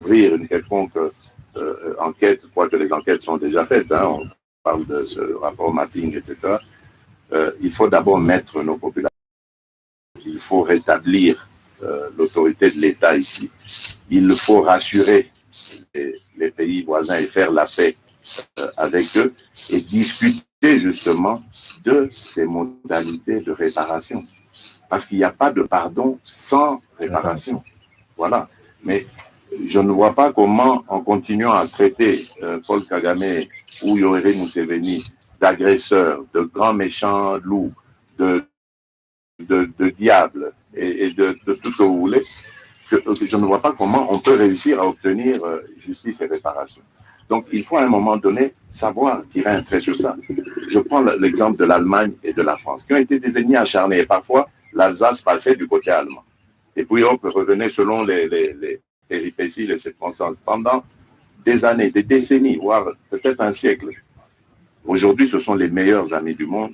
ouvrir une quelconque enquête, quoique les enquêtes sont déjà faites, hein, on parle de ce rapport mapping, etc. Il faut d'abord mettre nos populations. Il faut rétablir l'autorité de l'État ici. Il faut rassurer les pays voisins et faire la paix avec eux et discuter justement de ces modalités de réparation. Parce qu'il n'y a pas de pardon sans réparation. Voilà. Mais je ne vois pas comment, en continuant à traiter Paul Kagame ou Yoweri Museveni d'agresseurs, de grands méchants loups, de diables et de tout ce que vous voulez, que je ne vois pas comment on peut réussir à obtenir justice et réparation. Donc, il faut à un moment donné savoir tirer un trait sur ça. Je prends l'exemple de l'Allemagne et de la France, qui ont été des ennemis acharnés. Et parfois, l'Alsace passait du côté allemand. Et puis, hop, revenait selon les péripéties, les circonstances. Pendant des années, des décennies, voire peut-être un siècle. Aujourd'hui, ce sont les meilleurs amis du monde.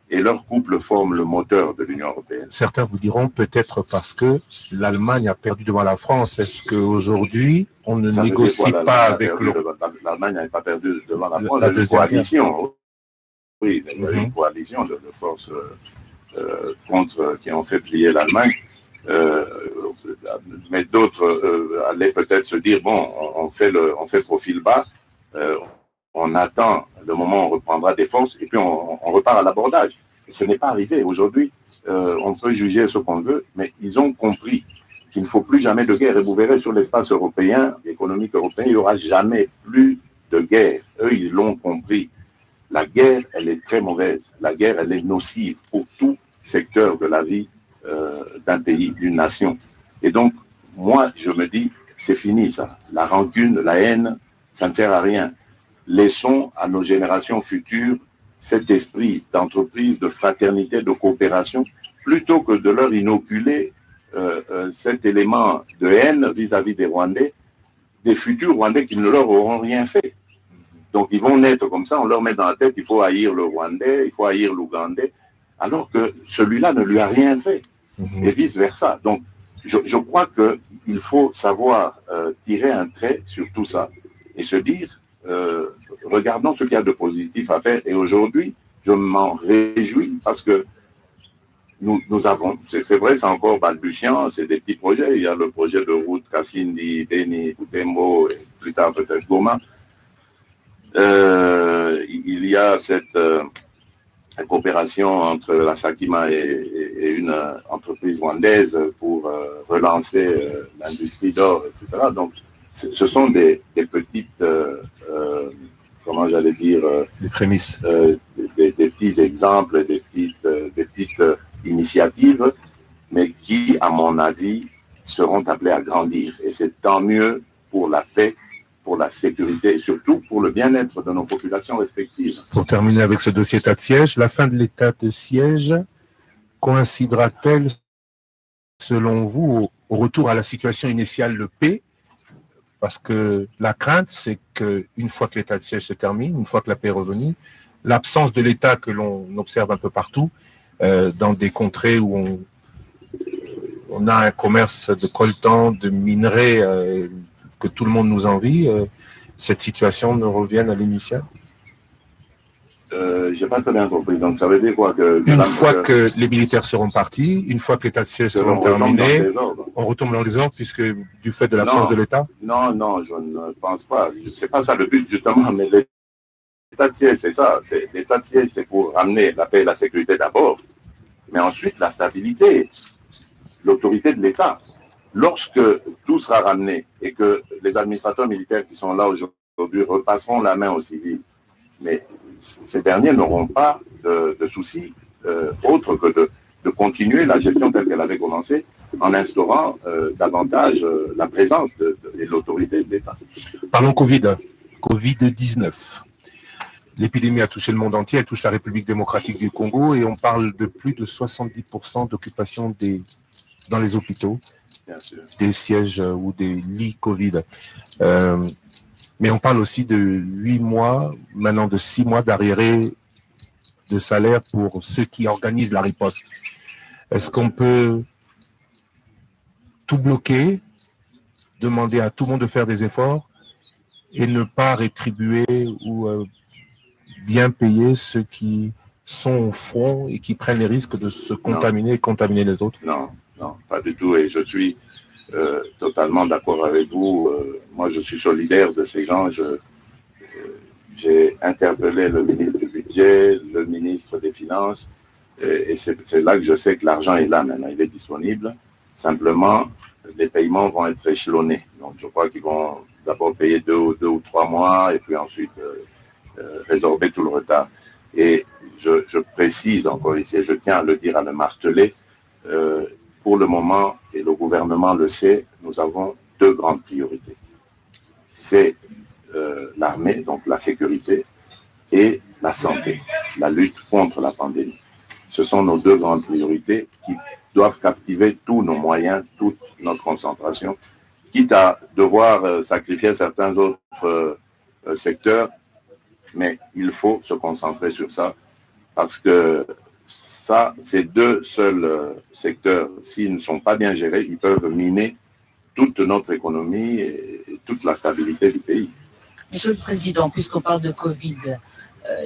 Et leur couple forme le moteur de l'Union européenne. Certains vous diront peut-être parce que l'Allemagne a perdu devant la France. Est-ce qu'aujourd'hui, on ne négocie pas avec l'Allemagne n'avait pas perdu devant la France, une coalition. Oui, il y a une coalition de forces qui ont fait plier l'Allemagne. Mais d'autres allaient peut-être se dire, bon, on fait profil bas, on attend le moment où on reprendra des forces et puis on repart à l'abordage. Ce n'est pas arrivé. Aujourd'hui, on peut juger ce qu'on veut, mais ils ont compris qu'il ne faut plus jamais de guerre. Et vous verrez sur l'espace européen, économique européen, il n'y aura jamais plus de guerre. Eux, ils l'ont compris. La guerre, elle est très mauvaise. La guerre, elle est nocive pour tout secteur de la vie d'un pays, d'une nation. Et donc, moi, je me dis, c'est fini ça. La rancune, la haine, ça ne sert à rien. Laissons à nos générations futures cet esprit d'entreprise, de fraternité, de coopération, plutôt que de leur inoculer cet élément de haine vis-à-vis des Rwandais, des futurs Rwandais qui ne leur auront rien fait. Donc ils vont naître comme ça, on leur met dans la tête, il faut haïr le Rwandais, il faut haïr l'Ougandais, alors que celui-là ne lui a rien fait, et vice-versa. Donc je crois qu'il faut savoir tirer un trait sur tout ça et se dire, regardons ce qu'il y a de positif à faire. Et aujourd'hui, je m'en réjouis parce que nous avons, c'est vrai, c'est encore balbutiant, c'est des petits projets. Il y a le projet de route Kassindi, Beni, Butembo, et plus tard peut-être Goma. Il y a cette coopération entre la Sakima et une entreprise rwandaise pour relancer l'industrie d'or, etc. Donc, ce sont des petites, comment j'allais dire, les prémices, des petits exemples, des petites initiatives, mais qui, à mon avis, seront appelées à grandir. Et c'est tant mieux pour la paix, pour la sécurité et surtout pour le bien-être de nos populations respectives. Pour terminer avec ce dossier état de siège, la fin de l'état de siège coïncidera-t-elle, selon vous, au retour à la situation initiale de paix? Parce que la crainte, c'est qu'une fois que l'état de siège se termine, une fois que la paix est revenue, l'absence de l'État que l'on observe un peu partout, dans des contrées où on a un commerce de coltan, de minerais que tout le monde nous envie, cette situation ne revienne à l'initiale? Je n'ai pas très bien compris. Donc, ça veut dire quoi une fois que les militaires seront partis, une fois que l'état de siège sera terminé, on retombe dans les ordres puisque du fait de l'absence de l'État? Non, je ne pense pas. C'est pas ça le but, justement. Mais l'état de siège, c'est ça. L'état de siège, c'est pour ramener la paix et la sécurité d'abord, mais ensuite la stabilité, l'autorité de l'État. Lorsque tout sera ramené et que les administrateurs militaires qui sont là aujourd'hui repasseront la main aux civils, mais ces derniers n'auront pas de soucis autres que de continuer la gestion telle qu'elle avait commencé en instaurant davantage la présence et l'autorité de l'État. Parlons Covid-19. L'épidémie a touché le monde entier, elle touche la République démocratique du Congo et on parle de plus de 70% d'occupation dans les hôpitaux, des sièges ou des lits Covid. Mais on parle aussi de 8 mois, maintenant de 6 mois d'arriérés de salaire pour ceux qui organisent la riposte. Est-ce qu'on peut tout bloquer demander à tout le monde de faire des efforts et ne pas rétribuer ou bien payer ceux qui sont au front et qui prennent les risques de se contaminer et contaminer les autres? Non, pas du tout. Et je suis totalement d'accord avec vous. Moi, je suis solidaire de ces gens. J'ai interpellé le ministre du Budget, le ministre des Finances, et c'est là que je sais que l'argent est là maintenant, il est disponible. Simplement, les paiements vont être échelonnés. Donc, je crois qu'ils vont d'abord payer deux ou 3 mois et puis ensuite résorber tout le retard. Et je précise encore ici, et je tiens à le dire, à le marteler, pour le moment, et le gouvernement le sait, nous avons 2 grandes priorités. C'est l'armée, donc la sécurité, et la santé, la lutte contre la pandémie. Ce sont nos 2 grandes priorités qui doivent captiver tous nos moyens, toute notre concentration, quitte à devoir sacrifier certains autres secteurs, mais il faut se concentrer sur ça, parce que ça, ces 2 seuls secteurs, s'ils ne sont pas bien gérés, ils peuvent miner toute notre économie et toute la stabilité du pays. Monsieur le Président, puisqu'on parle de Covid,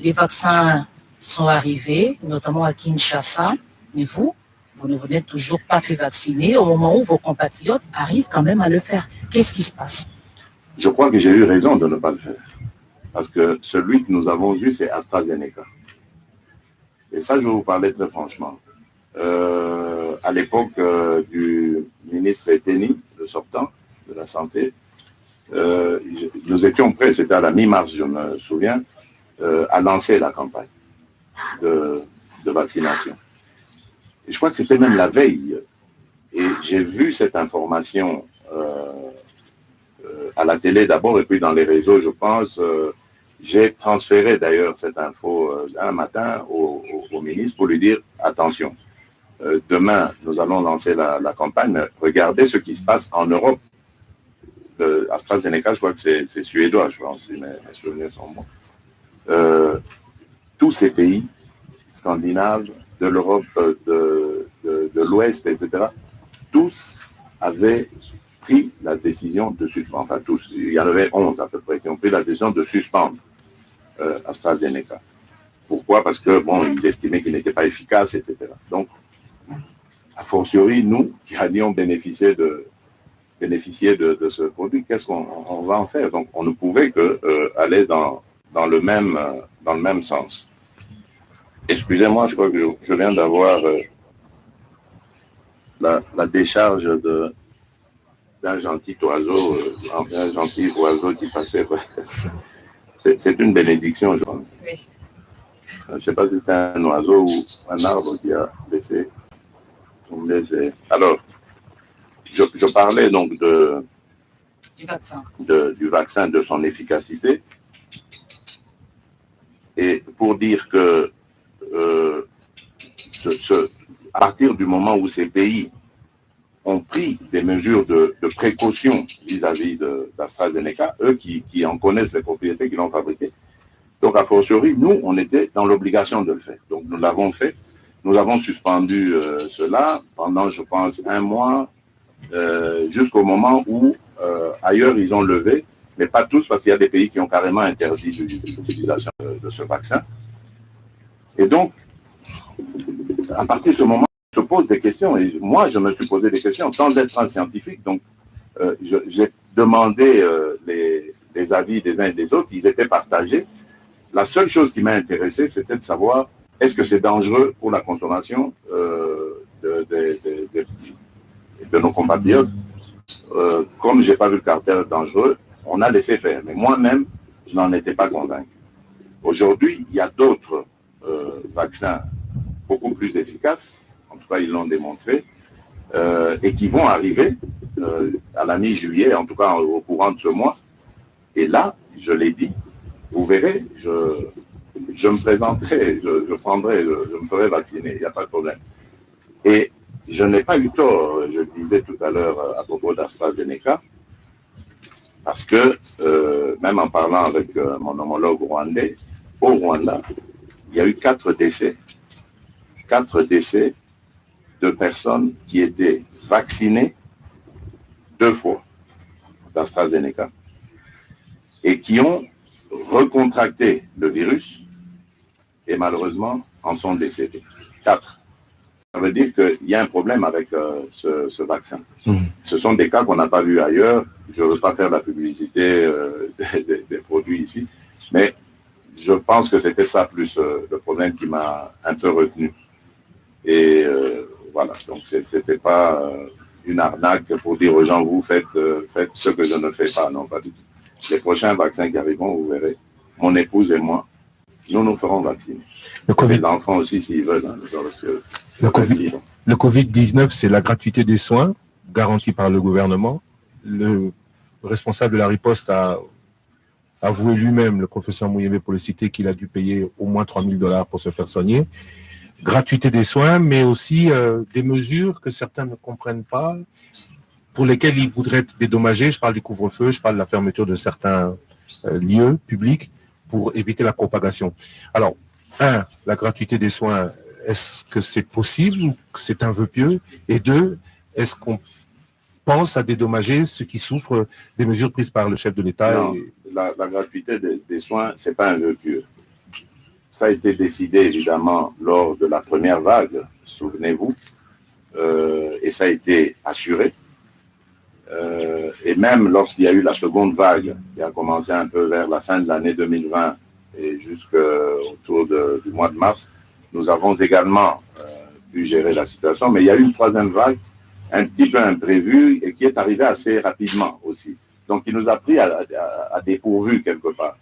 les vaccins sont arrivés, notamment à Kinshasa, mais vous ne venez toujours pas fait vacciner au moment où vos compatriotes arrivent quand même à le faire. Qu'est-ce qui se passe? Je crois que j'ai eu raison de ne pas le faire, parce que celui que nous avons eu, c'est AstraZeneca. Et ça, je vais vous parler très franchement. À l'époque du ministre Eteni, le sortant de la Santé, nous étions prêts, c'était à la mi-mars, je me souviens, à lancer la campagne de vaccination. Et je crois que c'était même la veille. Et j'ai vu cette information à la télé d'abord et puis dans les réseaux, je pense. J'ai transféré d'ailleurs cette info un matin au ministre pour lui dire attention, demain nous allons lancer la campagne, mais regardez ce qui se passe en Europe. AstraZeneca, je crois que c'est suédois, je pense, si mes souvenirs sont bons. Tous ces pays scandinaves, de l'Europe de l'Ouest, etc., tous avaient pris la décision de suspendre, enfin tous, il y en avait 11 à peu près qui ont pris la décision de suspendre AstraZeneca. Pourquoi? Parce que, bon, ils estimaient qu'il n'était pas efficace, etc. Donc, a fortiori, nous, qui allions bénéficier de ce produit, qu'est-ce qu'on va en faire? Donc, on ne pouvait que aller dans le même sens. Excusez-moi, je crois que je viens d'avoir la décharge d'un gentil oiseau, un gentil oiseau qui passait. C'est une bénédiction, je pense. Oui. Je ne sais pas si c'est un oiseau ou un arbre qui a laissé tomber. Alors, je parlais donc du vaccin, de son efficacité. Et pour dire que à partir du moment où ces pays ont pris des mesures de précaution vis-à-vis d'AstraZeneca, eux qui en connaissent les propriétés, qui l'ont fabriqué. Donc, a fortiori, nous, on était dans l'obligation de le faire. Donc, nous l'avons fait. Nous avons suspendu cela pendant, je pense, 1 mois, jusqu'au moment où, ailleurs, ils ont levé, mais pas tous, parce qu'il y a des pays qui ont carrément interdit l'utilisation de ce vaccin. Et donc, à partir de ce moment, se pose des questions, et moi je me suis posé des questions sans être un scientifique, donc j'ai demandé les avis des uns et des autres, ils étaient partagés. La seule chose qui m'a intéressé, c'était de savoir est-ce que c'est dangereux pour la consommation de nos compatriotes. Comme je n'ai pas vu le caractère dangereux, on a laissé faire, mais moi-même, je n'en étais pas convaincu. Aujourd'hui, il y a d'autres vaccins beaucoup plus efficaces, en tout cas ils l'ont démontré, et qui vont arriver à la mi-juillet, en tout cas au courant de ce mois. Et là, je l'ai dit, vous verrez, je me présenterai, je prendrai, je me ferai vacciner, il n'y a pas de problème. Et je n'ai pas eu tort, je le disais tout à l'heure à propos d'AstraZeneca, parce que même en parlant avec mon homologue rwandais, au Rwanda, il y a eu 4 décès. 4 décès de personnes qui étaient vaccinées 2 fois d'AstraZeneca et qui ont recontracté le virus et malheureusement en sont décédés. 4. Ça veut dire qu'il y a un problème avec ce vaccin. Ce sont des cas qu'on n'a pas vus ailleurs. Je ne veux pas faire la publicité des produits ici, mais je pense que c'était ça plus le problème qui m'a un peu retenu. Et voilà, donc c'était pas une arnaque pour dire aux gens, vous faites ce que je ne fais pas, non, pas du tout. Les prochains vaccins qui arriveront, vous verrez, mon épouse et moi, nous ferons vacciner. Les enfants aussi, s'ils veulent. Hein, le Covid-19, c'est la gratuité des soins garantie par le gouvernement. Le responsable de la riposte a avoué lui-même, le professeur Mouyembe, pour le citer, qu'il a dû payer au moins $3,000 pour se faire soigner. Gratuité des soins, mais aussi des mesures que certains ne comprennent pas, pour lesquelles ils voudraient être dédommagés. Je parle du couvre-feu, je parle de la fermeture de certains lieux publics pour éviter la propagation. Alors, la gratuité des soins, est-ce que c'est possible ou c'est un vœu pieux? Et 2, est-ce qu'on pense à dédommager ceux qui souffrent des mesures prises par le chef de l'État? Non, la gratuité des soins, ce n'est pas un vœu pieux. Ça a été décidé évidemment lors de la première vague, souvenez-vous, et ça a été assuré. Et même lorsqu'il y a eu la seconde vague, qui a commencé un peu vers la fin de l'année 2020 et jusqu'autour du mois de mars, nous avons également pu gérer la situation. Mais il y a eu une troisième vague, un petit peu imprévue, et qui est arrivée assez rapidement aussi. Donc, il nous a pris à dépourvu quelque part.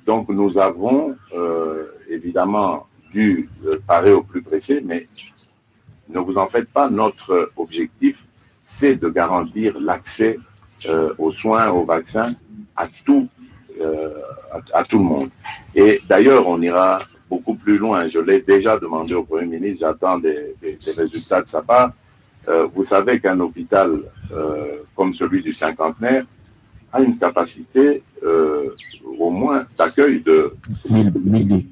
Donc, nous avons évidemment dû parer au plus pressé, mais ne vous en faites pas, notre objectif, c'est de garantir l'accès aux soins, aux vaccins, à tout le monde. Et d'ailleurs, on ira beaucoup plus loin. Je l'ai déjà demandé au Premier ministre, j'attends des résultats de sa part. Vous savez qu'un hôpital comme celui du Cinquantenaire a une capacité au moins d'accueil de 1000 lits.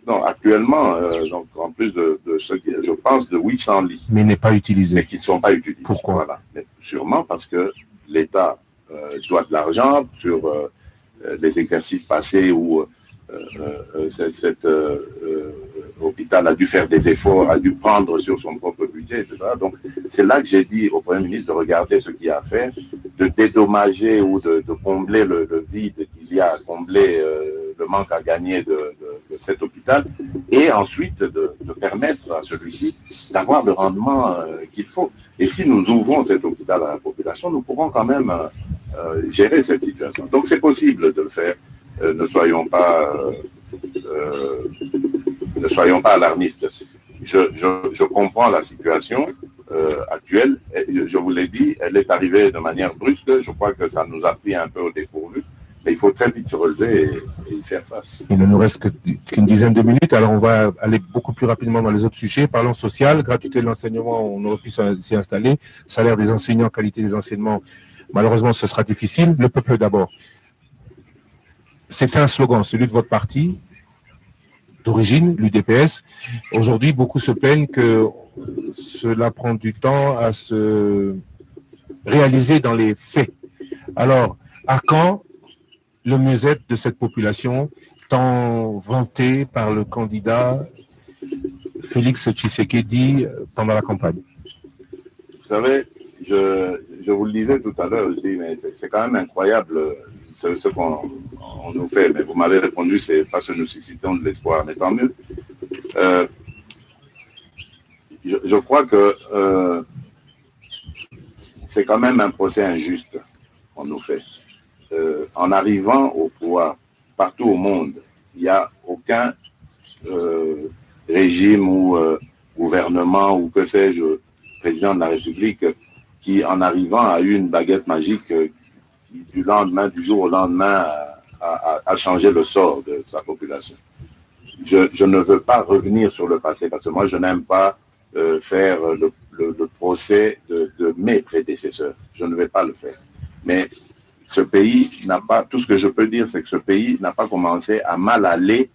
Non, actuellement, donc, en plus de ce qui, je pense, de 800 lits. Mais n'est pas utilisé. Mais qui ne sont pas utilisés. Pourquoi? Voilà. Mais sûrement parce que l'État doit de l'argent sur les exercices passés où cet hôpital a dû faire des efforts, a dû prendre sur son propre budget, etc. Donc, c'est là que j'ai dit au Premier ministre de regarder ce qu'il y a à faire, de dédommager ou de combler le vide qu'il y a, combler le manque à gagner de cet hôpital, et ensuite de permettre à celui-ci d'avoir le rendement qu'il faut. Et si nous ouvrons cet hôpital à la population, nous pourrons quand même gérer cette situation. Donc, c'est possible de le faire. Ne soyons pas alarmistes. Je comprends la situation actuelle. Je vous l'ai dit, elle est arrivée de manière brusque. Je crois que ça nous a pris un peu au dépourvu. Mais il faut très vite se relever et y faire face. Il ne nous reste qu'une dizaine de minutes. Alors, on va aller beaucoup plus rapidement dans les autres sujets. Parlons social, gratuité de l'enseignement, on aurait pu s'y installer. Salaire des enseignants, qualité des enseignements. Malheureusement, ce sera difficile. Le peuple d'abord. C'était un slogan, celui de votre parti, d'origine, l'UDPS. Aujourd'hui, beaucoup se plaignent que cela prend du temps à se réaliser dans les faits. Alors, à quand le mieux-être de cette population, tant vanté par le candidat Félix Tshisekedi pendant la campagne? Vous savez, je vous le disais tout à l'heure, je dis, mais c'est quand même incroyable ce qu'on nous fait. Mais vous m'avez répondu, c'est parce que nous suscitons de l'espoir, mais tant mieux. Je crois que c'est quand même un procès injuste qu'on nous fait. En arrivant au pouvoir partout au monde, il n'y a aucun régime ou gouvernement ou que sais-je, président de la République, qui en arrivant a eu une baguette magique du jour au lendemain a changé le sort de sa population. Je ne veux pas revenir sur le passé parce que moi je n'aime pas faire le procès de mes prédécesseurs. Je ne vais pas le faire. Mais ce pays n'a pas, tout ce que je peux dire, c'est que ce pays n'a pas commencé à mal aller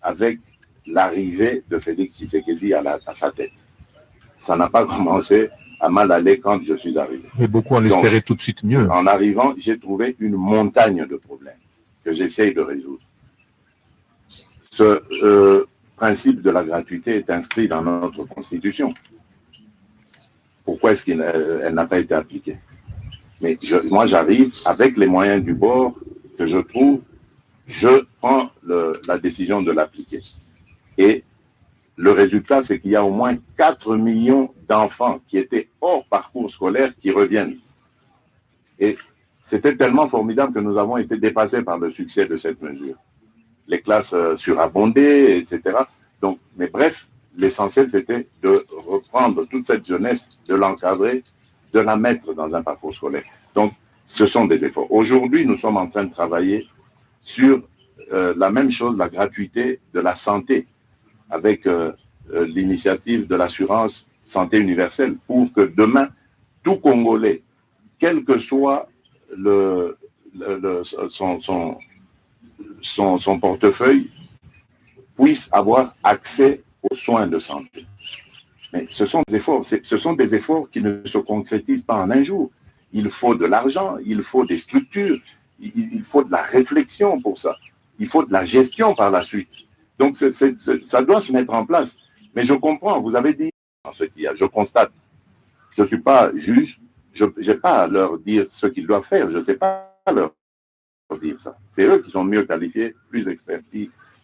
avec l'arrivée de Félix Tshisekedi à sa tête. Ça n'a pas commencé a mal allé quand je suis arrivé. Mais beaucoup en espéraient tout de suite mieux. En arrivant, j'ai trouvé une montagne de problèmes que j'essaye de résoudre. Ce principe de la gratuité est inscrit dans notre Constitution. Pourquoi est-ce qu'elle n'a pas été appliquée? Mais moi, j'arrive avec les moyens du bord que je trouve, je prends la décision de l'appliquer. Et le résultat, c'est qu'il y a au moins 4 millions d'enfants qui étaient hors parcours scolaire qui reviennent. Et c'était tellement formidable que nous avons été dépassés par le succès de cette mesure. Les classes surabondées, etc. Donc, mais bref, l'essentiel, c'était de reprendre toute cette jeunesse, de l'encadrer, de la mettre dans un parcours scolaire. Donc, ce sont des efforts. Aujourd'hui, nous sommes en train de travailler sur la même chose, la gratuité de la santé, avec l'initiative de l'assurance santé universelle, pour que demain, tout Congolais, quel que soit son portefeuille, puisse avoir accès aux soins de santé. Mais ce sont des efforts qui ne se concrétisent pas en un jour. Il faut de l'argent, il faut des structures, il faut de la réflexion pour ça. Il faut de la gestion par la suite. Donc, ça doit se mettre en place. Mais je comprends, vous avez dit ce qu'il y a, je constate. Je ne suis pas juge, je n'ai pas à leur dire ce qu'ils doivent faire, je ne sais pas leur dire ça. C'est eux qui sont mieux qualifiés, plus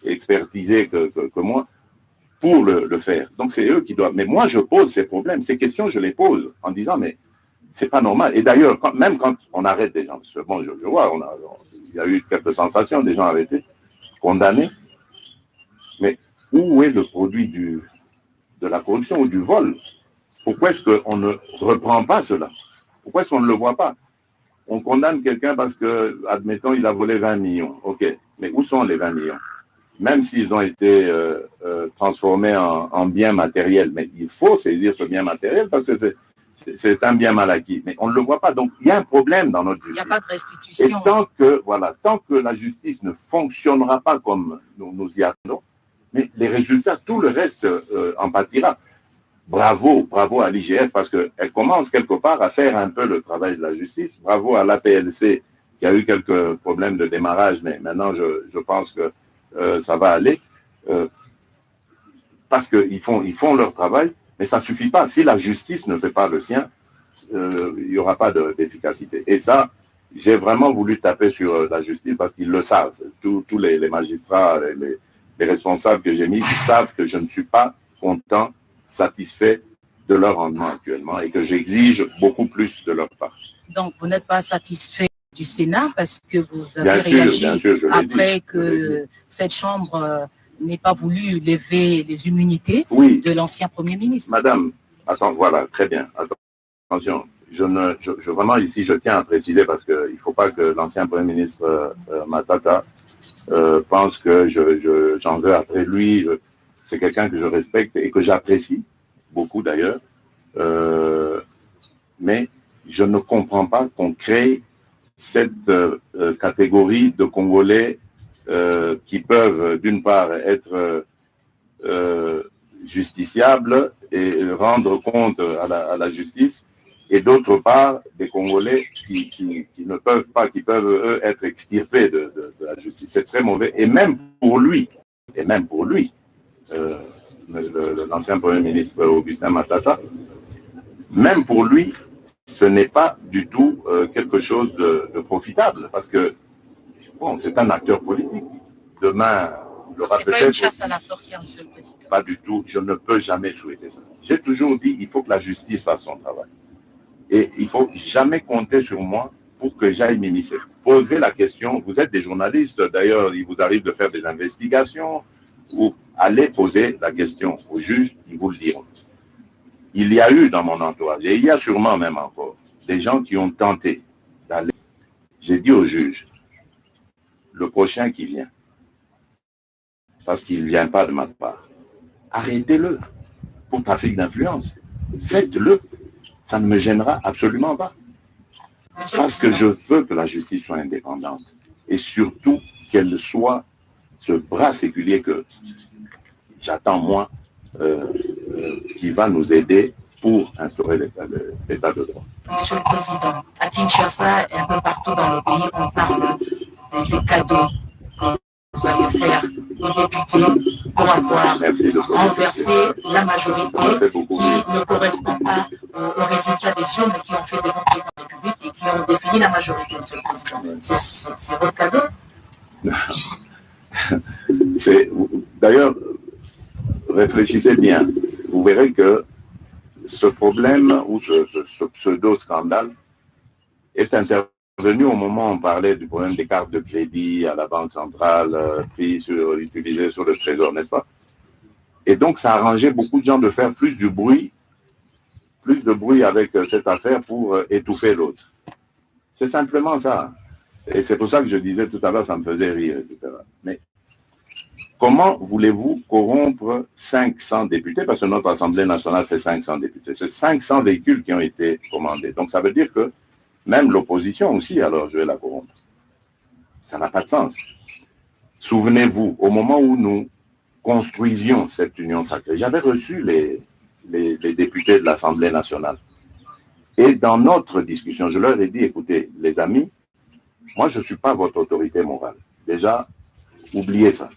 expertisés que moi pour le faire. Donc, c'est eux qui doivent. Mais moi, je pose ces problèmes, ces questions, je les pose en disant, mais c'est pas normal. Et d'ailleurs, même quand on arrête des gens, parce que bon, je vois, il y a eu quelques sensations, des gens arrêtés, condamnés. Mais où est le produit de la corruption ou du vol? Pourquoi est-ce qu'on ne reprend pas cela? Pourquoi est-ce qu'on ne le voit pas? On condamne quelqu'un parce que, admettons, il a volé 20 millions. OK, mais où sont les 20 millions? Même s'ils ont été transformés en biens matériels. Mais il faut saisir ce bien matériel parce que c'est un bien mal acquis. Mais on ne le voit pas. Donc, il y a un problème dans notre justice. Il n'y a pas de restitution. Et tant que la justice ne fonctionnera pas comme nous y attendons, mais les résultats, tout le reste en pâtira. Bravo à l'IGF parce qu'elle commence quelque part à faire un peu le travail de la justice. Bravo à l'APLC qui a eu quelques problèmes de démarrage, mais maintenant je pense que ça va aller parce qu'ils font leur travail, mais ça ne suffit pas. Si la justice ne fait pas le sien, il n'y aura pas d'efficacité. Et ça, j'ai vraiment voulu taper sur la justice parce qu'ils le savent. Tous les magistrats, les responsables que j'ai mis, ils savent que je ne suis pas content, satisfait de leur rendement actuellement et que j'exige beaucoup plus de leur part. Donc, vous n'êtes pas satisfait du Sénat parce que vous avez réagi après que cette Chambre n'ait pas voulu lever les immunités de l'ancien Premier ministre. Madame, attends, voilà, très bien. Attention, vraiment ici, je tiens à préciser parce qu'il ne faut pas que l'ancien Premier ministre Matata pense que j'en veux après lui. C'est quelqu'un que je respecte et que j'apprécie beaucoup d'ailleurs. Mais je ne comprends pas qu'on crée cette catégorie de Congolais qui peuvent d'une part être justiciables et rendre compte à la justice, et d'autre part des Congolais qui ne peuvent pas, qui peuvent eux être extirpés de la justice. C'est très mauvais. Et même pour lui, l'ancien Premier ministre Augustin Matata, même pour lui, ce n'est pas du tout quelque chose de profitable, parce que bon, c'est un acteur politique. Demain, il aura peut-être... C'est pas une chasse à la sorcière, monsieur le Président. Pas du tout, je ne peux jamais souhaiter ça. J'ai toujours dit, il faut que la justice fasse son travail. Et il ne faut jamais compter sur moi pour que j'aille m'immiscer. Posez la question, vous êtes des journalistes, d'ailleurs, il vous arrive de faire des investigations, ou allez poser la question aux juges, ils vous le diront. Il y a eu dans mon entourage, et il y a sûrement même encore, des gens qui ont tenté d'aller. J'ai dit aux juges, le prochain qui vient, parce qu'il ne vient pas de ma part, arrêtez-le pour trafic d'influence. Faites-le. Ça ne me gênera absolument pas. Parce que je veux que la justice soit indépendante. Et surtout qu'elle soit ce bras séculier que j'attends moi, qui va nous aider pour instaurer l'état de droit. Monsieur le Président, à Kinshasa et un peu partout dans le pays, on parle des cadeaux que vous allez faire aux députés pour avoir renversé la majorité qui ne correspond pas aux résultats des urnes, mais qui ont fait de vous président de la République et qui ont défini la majorité, Monsieur le Président. C'est votre cadeau? D'ailleurs, réfléchissez bien. Vous verrez que ce problème ou ce pseudo-scandale est intervenu au moment où on parlait du problème des cartes de crédit à la Banque centrale, utilisées sur le Trésor, n'est-ce pas? Et donc, ça a arrangé beaucoup de gens de faire plus de bruit avec cette affaire pour étouffer l'autre. C'est simplement ça. Et c'est pour ça que je disais tout à l'heure, ça me faisait rire, etc. Mais comment voulez-vous corrompre 500 députés? Parce que notre Assemblée nationale fait 500 députés. C'est 500 véhicules qui ont été commandés. Donc, ça veut dire que même l'opposition aussi, alors, je vais la corrompre. Ça n'a pas de sens. Souvenez-vous, au moment où nous construisions cette union sacrée, j'avais reçu les députés de l'Assemblée nationale. Et dans notre discussion, je leur ai dit, écoutez, les amis, moi, je ne suis pas votre autorité morale. Déjà, oubliez ça.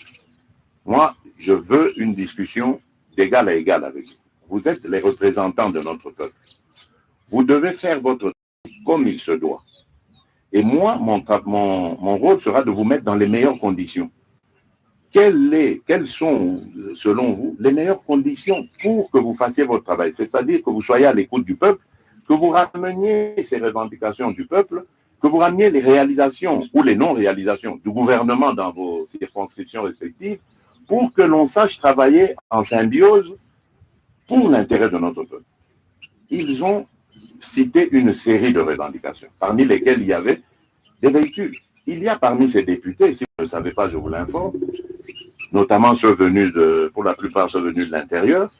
Moi, je veux une discussion d'égal à égal avec vous. Vous êtes les représentants de notre peuple. Vous devez faire votre travail comme il se doit. Et moi, mon rôle sera de vous mettre dans les meilleures conditions. Quelles sont, selon vous, les meilleures conditions pour que vous fassiez votre travail? C'est-à-dire que vous soyez à l'écoute du peuple, que vous rameniez ces revendications du peuple, que vous rameniez les réalisations ou les non-réalisations du gouvernement dans vos circonscriptions respectives, pour que l'on sache travailler en symbiose pour l'intérêt de notre peuple. Ils ont cité une série de revendications, parmi lesquelles il y avait des véhicules. Il y a parmi ces députés, si vous ne le savez pas, je vous l'informe, notamment ceux venus pour la plupart ceux venus de l'intérieur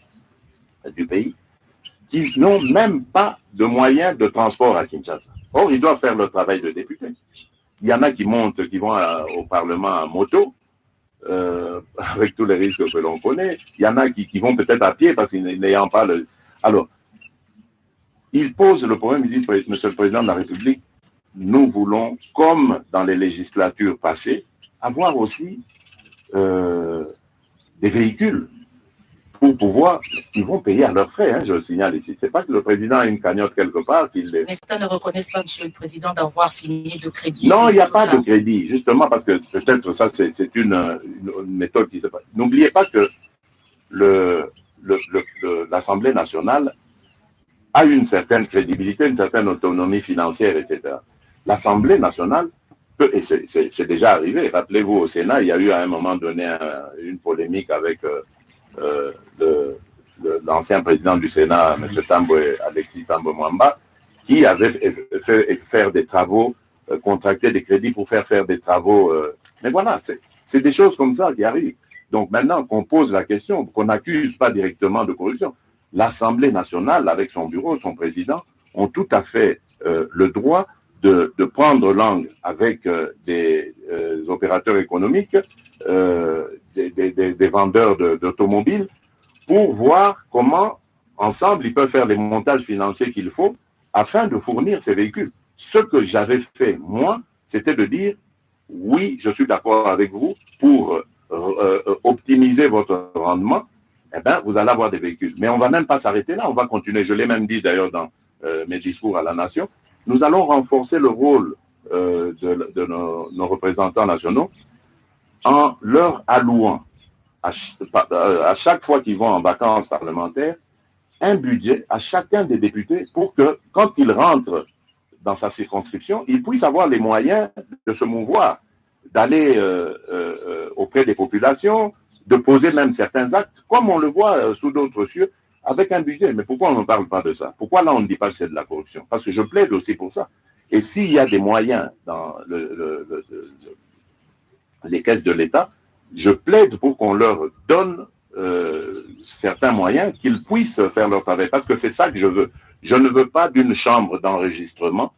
du pays, qui n'ont même pas de moyens de transport à Kinshasa. Or, ils doivent faire le travail de député. Il y en a qui vont au Parlement à moto, avec tous les risques que l'on connaît. Il y en a qui vont peut-être à pied parce qu'ils n'ayant pas le... Alors, il pose le problème, il dit, Monsieur le Président de la République, nous voulons, comme dans les législatures passées, avoir aussi des véhicules pour pouvoir, ils vont payer à leurs frais, hein, je le signale ici. C'est pas que le président a une cagnotte quelque part qu'il les... Mais certains ne reconnaissent pas, Monsieur le Président, d'avoir signé de crédit. Non, il n'y a pas de crédit, justement, parce que peut-être ça, c'est une méthode qui se passe. N'oubliez pas que l'Assemblée nationale a une certaine crédibilité, une certaine autonomie financière, etc. L'Assemblée nationale peut, et c'est déjà arrivé, rappelez-vous, au Sénat, il y a eu à un moment donné une polémique avec l'ancien président du Sénat, M. Alexis Tambo Mwamba, qui avait fait faire des travaux, contracté des crédits pour faire des travaux. Mais voilà, c'est des choses comme ça qui arrivent. Donc maintenant qu'on pose la question, qu'on n'accuse pas directement de corruption, l'Assemblée nationale, avec son bureau, son président, ont tout à fait le droit de prendre langue avec des opérateurs économiques, des vendeurs d'automobiles, pour voir comment, ensemble, ils peuvent faire les montages financiers qu'il faut afin de fournir ces véhicules. Ce que j'avais fait, moi, c'était de dire, oui, je suis d'accord avec vous, pour optimiser votre rendement, eh bien, vous allez avoir des véhicules. Mais on ne va même pas s'arrêter là, on va continuer. Je l'ai même dit d'ailleurs dans mes discours à la nation. Nous allons renforcer le rôle de nos représentants nationaux en leur allouant à chaque fois qu'ils vont en vacances parlementaires un budget à chacun des députés pour que quand ils rentrent dans sa circonscription, ils puissent avoir les moyens de se mouvoir, d'aller auprès des populations, de poser même certains actes, comme on le voit sous d'autres cieux, avec un budget. Mais pourquoi on ne parle pas de ça? Pourquoi là on ne dit pas que c'est de la corruption? Parce que je plaide aussi pour ça. Et s'il y a des moyens dans les caisses de l'État, je plaide pour qu'on leur donne certains moyens, qu'ils puissent faire leur travail. Parce que c'est ça que je veux. Je ne veux pas d'une chambre d'enregistrement.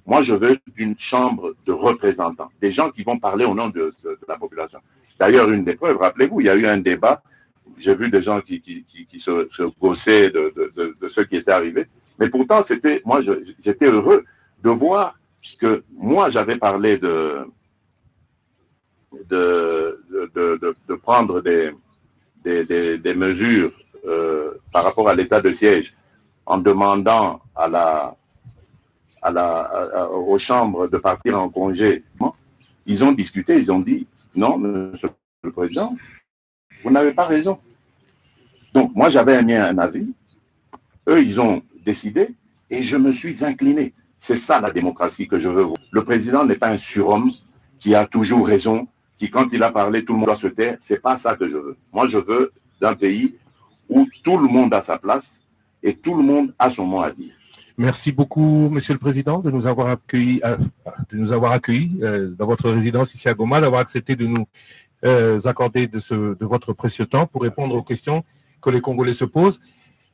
Moi, je veux d'une chambre de représentants, des gens qui vont parler au nom de la population. D'ailleurs, une des preuves, rappelez-vous, il y a eu un débat j'ai vu des gens qui se gossaient de ce qui était arrivé. Mais pourtant, moi, j'étais heureux de voir que moi, j'avais parlé de prendre des mesures par rapport à l'état de siège en demandant aux chambres de partir en congé. Ils ont discuté, ils ont dit non, monsieur le président, vous n'avez pas raison. Donc, moi, j'avais émis un avis. Eux, ils ont décidé et je me suis incliné. C'est ça la démocratie que je veux voir. Le président n'est pas un surhomme qui a toujours raison, qui, quand il a parlé, tout le monde doit se taire. C'est pas ça que je veux. Moi, je veux d'un pays où tout le monde a sa place et tout le monde a son mot à dire. Merci beaucoup, Monsieur le Président, de nous avoir accueillis, dans votre résidence ici à Goma, d'avoir accepté de nous accorder de votre précieux temps pour répondre aux questions que les Congolais se posent.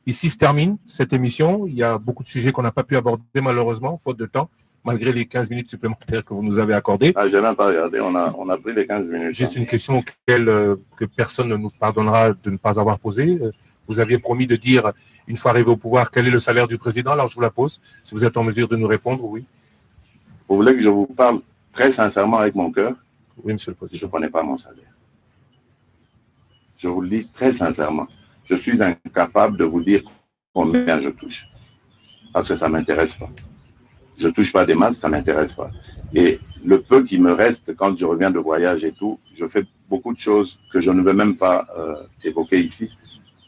Ici se termine cette émission. Il y a beaucoup de sujets qu'on n'a pas pu aborder, malheureusement, faute de temps, malgré les 15 minutes supplémentaires que vous nous avez accordées. Ah, je n'ai pas regardé, on a pris les 15 minutes. Juste une question que personne ne nous pardonnera de ne pas avoir posée. Vous aviez promis de dire, une fois arrivé au pouvoir, quel est le salaire du président. Alors, je vous la pose. Si vous êtes en mesure de nous répondre, oui. Vous voulez que je vous parle très sincèrement avec mon cœur? Oui, Monsieur le Président. Je ne connais pas mon salaire. Je vous le dis très sincèrement. Je suis incapable de vous dire combien je touche. Parce que ça ne m'intéresse pas. Je ne touche pas des masses, ça ne m'intéresse pas. Et le peu qui me reste quand je reviens de voyage et tout, je fais beaucoup de choses que je ne veux même pas évoquer ici.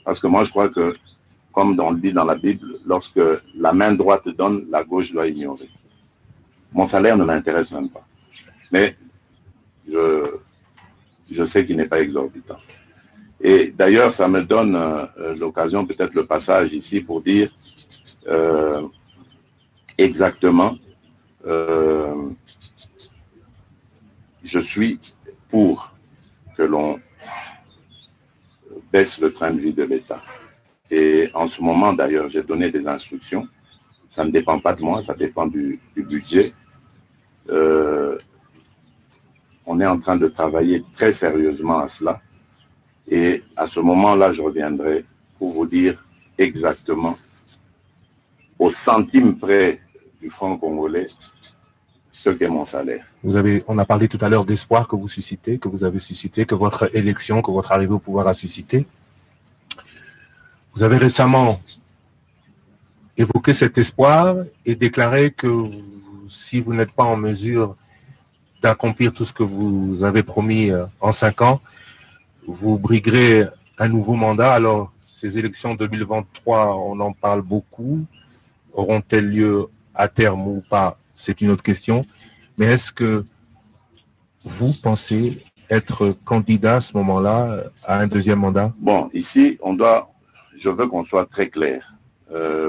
Parce que moi, je crois que, comme on le dit dans la Bible, lorsque la main droite donne, la gauche doit ignorer. Mon salaire ne m'intéresse même pas. Mais je sais qu'il n'est pas exorbitant. Et d'ailleurs, ça me donne l'occasion, peut-être le passage ici, pour dire exactement, je suis pour que l'on baisse le train de vie de l'État. Et en ce moment, d'ailleurs, j'ai donné des instructions. Ça ne dépend pas de moi, ça dépend du budget. On est en train de travailler très sérieusement à cela. Et à ce moment-là, je reviendrai pour vous dire exactement, au centime près du franc congolais, ce qu'est mon salaire. On a parlé tout à l'heure d'espoir que vous suscitez, que vous avez suscité, que votre élection, que votre arrivée au pouvoir a suscité. Vous avez récemment évoqué cet espoir et déclaré que si vous n'êtes pas en mesure d'accomplir tout ce que vous avez promis en 5 ans, vous briguerez un nouveau mandat. Alors, ces élections 2023, on en parle beaucoup. Auront-elles lieu à terme ou pas? C'est une autre question. Mais est-ce que vous pensez être candidat à ce moment-là à un deuxième mandat? Bon, ici, je veux qu'on soit très clair.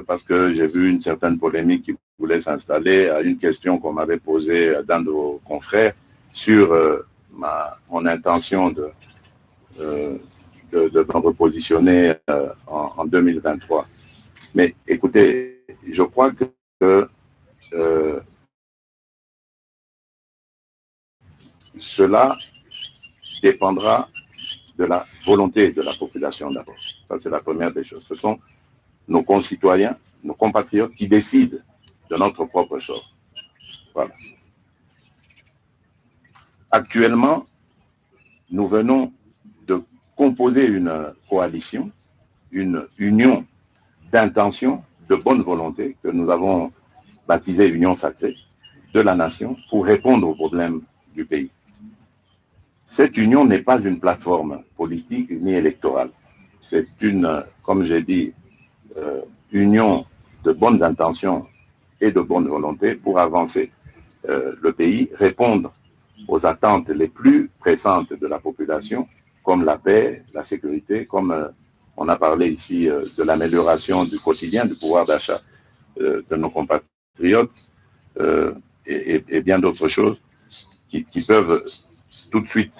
Parce que j'ai vu une certaine polémique qui voulait s'installer à une question qu'on m'avait posée d'un de vos confrères sur mon intention de me repositionner en 2023. Mais écoutez, je crois que cela dépendra de la volonté de la population d'abord. Ça, c'est la première des choses. Ce sont nos concitoyens, nos compatriotes qui décident de notre propre sort. Voilà. Actuellement, nous venons de composer une coalition, une union d'intention, de bonne volonté, que nous avons baptisée Union sacrée de la nation pour répondre aux problèmes du pays. Cette union n'est pas une plateforme politique ni électorale. C'est une, comme j'ai dit, union de bonnes intentions et de bonne volonté pour avancer le pays, répondre aux attentes les plus pressantes de la population, comme la paix, la sécurité, comme on a parlé ici de l'amélioration du quotidien, du pouvoir d'achat de nos compatriotes et bien d'autres choses qui peuvent tout de suite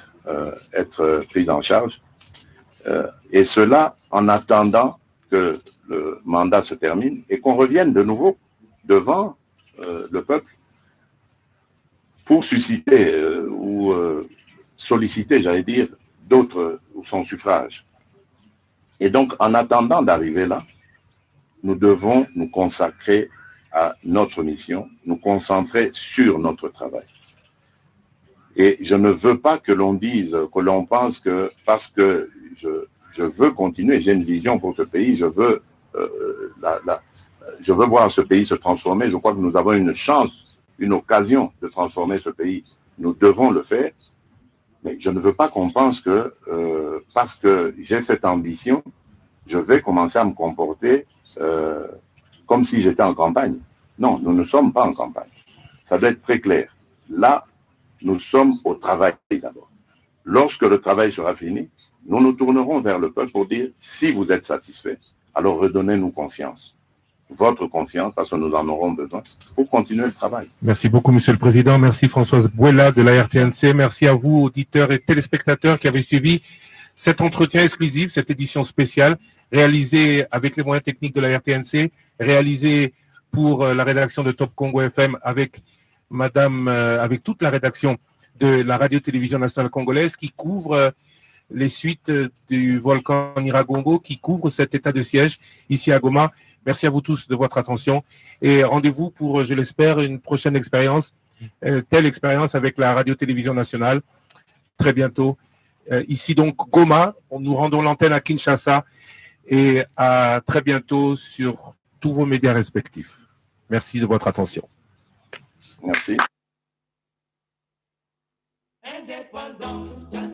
être prises en charge. Et cela en attendant que le mandat se termine et qu'on revienne de nouveau devant le peuple pour susciter ou solliciter, j'allais dire, d'autres ou son suffrage. Et donc, en attendant d'arriver là, nous devons nous consacrer à notre mission, nous concentrer sur notre travail. Et je ne veux pas que l'on dise, que l'on pense que parce que je veux continuer, j'ai une vision pour ce pays, je veux voir ce pays se transformer. Je crois que nous avons une chance, une occasion de transformer ce pays. Nous devons le faire. Mais je ne veux pas qu'on pense que parce que j'ai cette ambition, je vais commencer à me comporter comme si j'étais en campagne. Non, nous ne sommes pas en campagne. Ça doit être très clair. Là, nous sommes au travail d'abord. Lorsque le travail sera fini, nous nous tournerons vers le peuple pour dire, si vous êtes satisfait, alors redonnez-nous confiance. Votre confiance, parce que nous en aurons besoin pour continuer le travail. Merci beaucoup, Monsieur le Président. Merci Françoise Bouella de la RTNC. Merci à vous, auditeurs et téléspectateurs qui avez suivi cet entretien exclusif, cette édition spéciale, réalisée avec les moyens techniques de la RTNC, réalisée pour la rédaction de Top Congo FM avec avec toute la rédaction de la radio-télévision nationale congolaise qui couvre les suites du volcan Nyiragongo, qui couvre cet état de siège ici à Goma. Merci à vous tous de votre attention et rendez-vous pour, je l'espère, une prochaine expérience, telle expérience avec la radio-télévision nationale, très bientôt. Ici donc Goma, nous rendons l'antenne à Kinshasa et à très bientôt sur tous vos médias respectifs. Merci de votre attention. Merci.